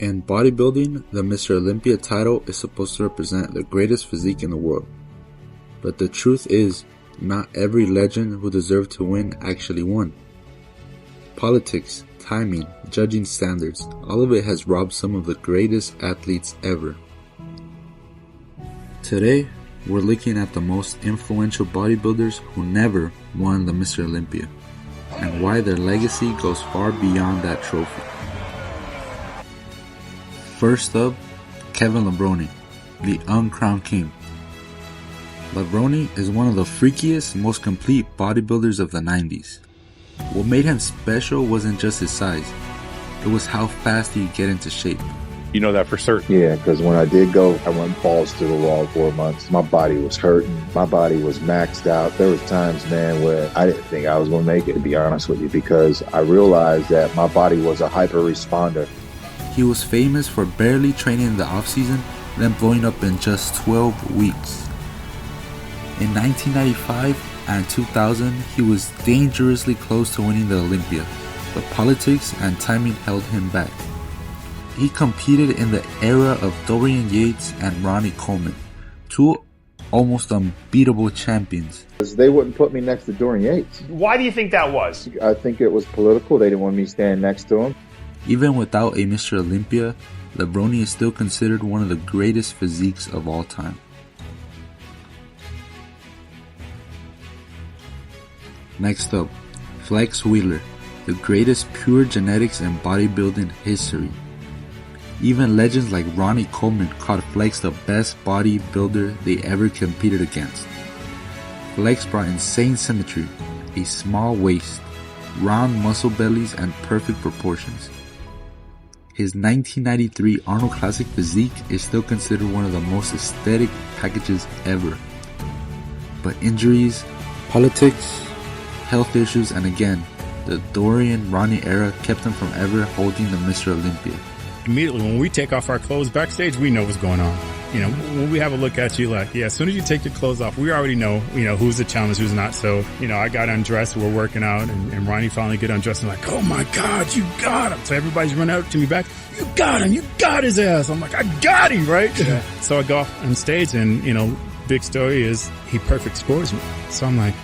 In bodybuilding, the Mr. Olympia title is supposed to represent the greatest physique in the world. But the truth is, not every legend who deserved to win actually won. Politics, timing, judging standards, all of it has robbed some of the greatest athletes ever. Today, we're looking at the most influential bodybuilders who never won the Mr. Olympia, and why their legacy goes far beyond that trophy. First up, Kevin Levrone, the uncrowned king. Levrone is one of the freakiest, most complete bodybuilders of the 90s. What made him special wasn't just his size, it was how fast he'd get into shape. You know that for certain? Yeah, because when I did go, I went balls to the wall 4 months. My body was hurting. My body was maxed out. There was times, man, where I didn't think I was going to make it, to be honest with you, because I realized that my body was a hyper responder. He was famous for barely training in the off-season, then blowing up in just 12 weeks. In 1995 and 2000, he was dangerously close to winning the Olympia, but politics and timing held him back. He competed in the era of Dorian Yates and Ronnie Coleman, two almost unbeatable champions. They wouldn't put me next to Dorian Yates. Why do you think that was? I think it was political. They didn't want me standing next to him. Even without a Mr. Olympia, Levrone is still considered one of the greatest physiques of all time. Next up, flexwheeler, the greatest pure genetics in bodybuilding history. Even legends like Ronnie Coleman called Flex the best bodybuilder they ever competed against. Flex brought insane symmetry, a small waist, round muscle bellies, and perfect proportions. His 1993 Arnold Classic physique is still considered one of the most aesthetic packages ever. But injuries, politics, health issues, and again, the Dorian Ronnie era kept him from ever holding the Mr. Olympia. Immediately when we take off our clothes backstage, we know what's going on. You know, when we have a look at you, like, yeah, as soon as you take your clothes off, we already know, who's the challenge, who's not. So, I got undressed, we're working out, and Ronnie finally get undressed and like, oh my God, you got him. So everybody's running out to me back, you got him, you got his ass. I'm like, I got him, right? Yeah. So I go off on stage and, big story is he perfect scores me. So I'm like,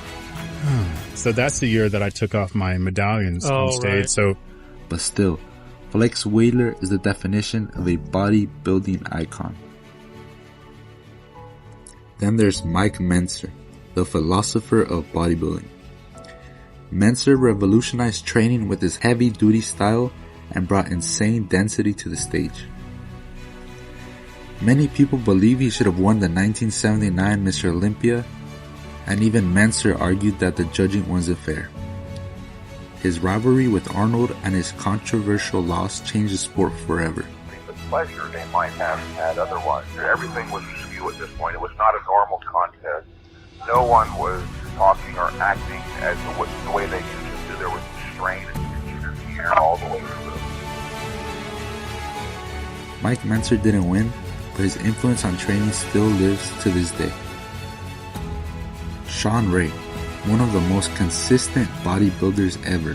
oh. So that's the year that I took off my medallions on stage. Right. So, but still, flexwheeler is the definition of a bodybuilding icon. Then there's Mike Mentzer, the philosopher of bodybuilding. Mentzer revolutionized training with his heavy-duty style and brought insane density to the stage. Many people believe he should have won the 1979 Mr. Olympia, and even Mentzer argued that the judging wasn't fair. His rivalry with Arnold and his controversial loss changed the sport forever. The pleasure they might have had otherwise. Everything was askew at this point. It was not a normal contest. No one was talking or acting as the way they used to do. There was strain and fear all the way through. Mike Mentzer didn't win, but his influence on training still lives to this day. Sean Ray, one of the most consistent bodybuilders ever.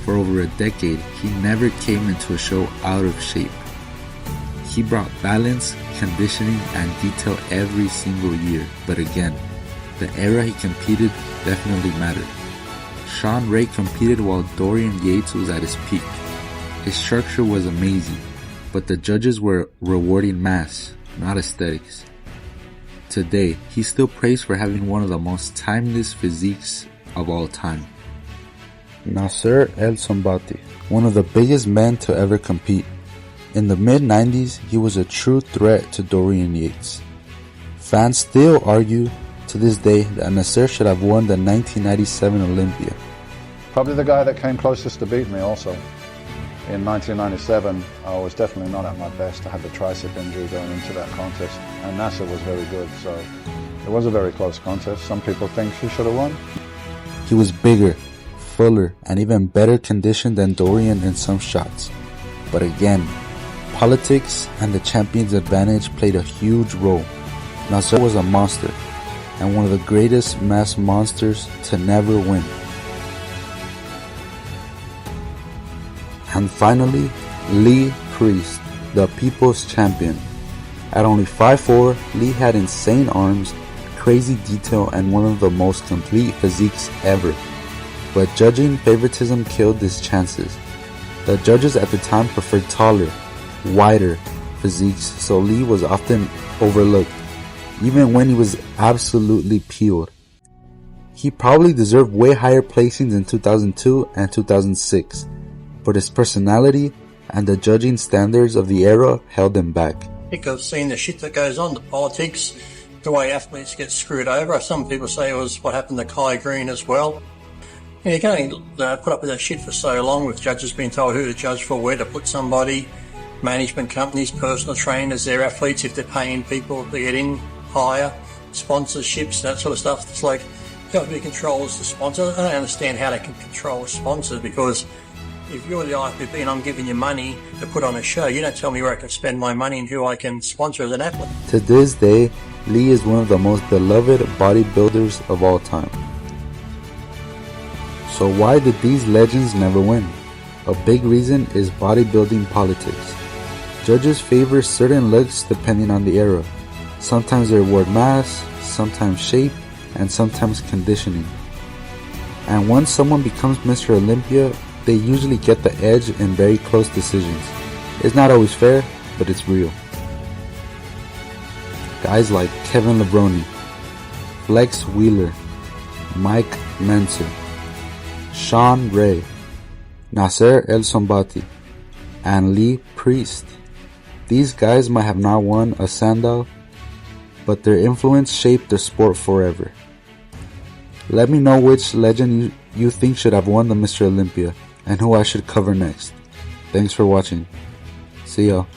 For over a decade, he never came into a show out of shape. He brought balance, conditioning, and detail every single year. But again, the era he competed definitely mattered. Sean Ray competed while Dorian Yates was at his peak. His structure was amazing, but the judges were rewarding mass, not aesthetics. Today, he's still praised for having one of the most timeless physiques of all time. Nasser El Sombati, one of the biggest men to ever compete. In the mid-90s, he was a true threat to Dorian Yates. Fans still argue to this day that Nasser should have won the 1997 Olympia. Probably the guy that came closest to beating me also. In 1997, I was definitely not at my best. I had the tricep injury going into that contest, and Nasser was very good, so it was a very close contest. Some people think he should have won. He was bigger, fuller, and even better conditioned than Dorian in some shots. But again, politics and the champion's advantage played a huge role. Nasser was a monster, and one of the greatest mass monsters to never win. And finally, Lee Priest, the people's champion. At only 5'4", Lee had insane arms, crazy detail, and one of the most complete physiques ever. But judging favoritism killed his chances. The judges at the time preferred taller, wider physiques, so Lee was often overlooked, even when he was absolutely peeled. He probably deserved way higher placings in 2002 and 2006, but his personality and the judging standards of the era held him back. I've seen the shit that goes on, the politics, the way athletes get screwed over. Some people say it was what happened to Kai Green as well. You can only put up with that shit for so long, with judges being told who to judge for, where to put somebody, management companies, personal trainers, their athletes, if they're paying people to get in higher, sponsorships, that sort of stuff. It's like, who controls the sponsor? I don't understand how they can control sponsors, because if you're the IFBB and I'm giving you money to put on a show, you don't tell me where I can spend my money and who I can sponsor as an athlete. To this day, Lee is one of the most beloved bodybuilders of all time. So why did these legends never win? A big reason is bodybuilding politics. Judges favor certain looks depending on the era. Sometimes they reward mass, sometimes shape, and sometimes conditioning. And once someone becomes Mr. Olympia, they usually get the edge in very close decisions. It's not always fair, but it's real. Guys like Kevin Levrone, Flexwheeler, Mike Mentzer, Sean Ray, Nasser El Sombati, and Lee Priest. These guys might have not won a Sandow, but their influence shaped the sport forever. Let me know which legend you think should have won the Mr. Olympia, and who I should cover next. Thanks for watching. See y'all.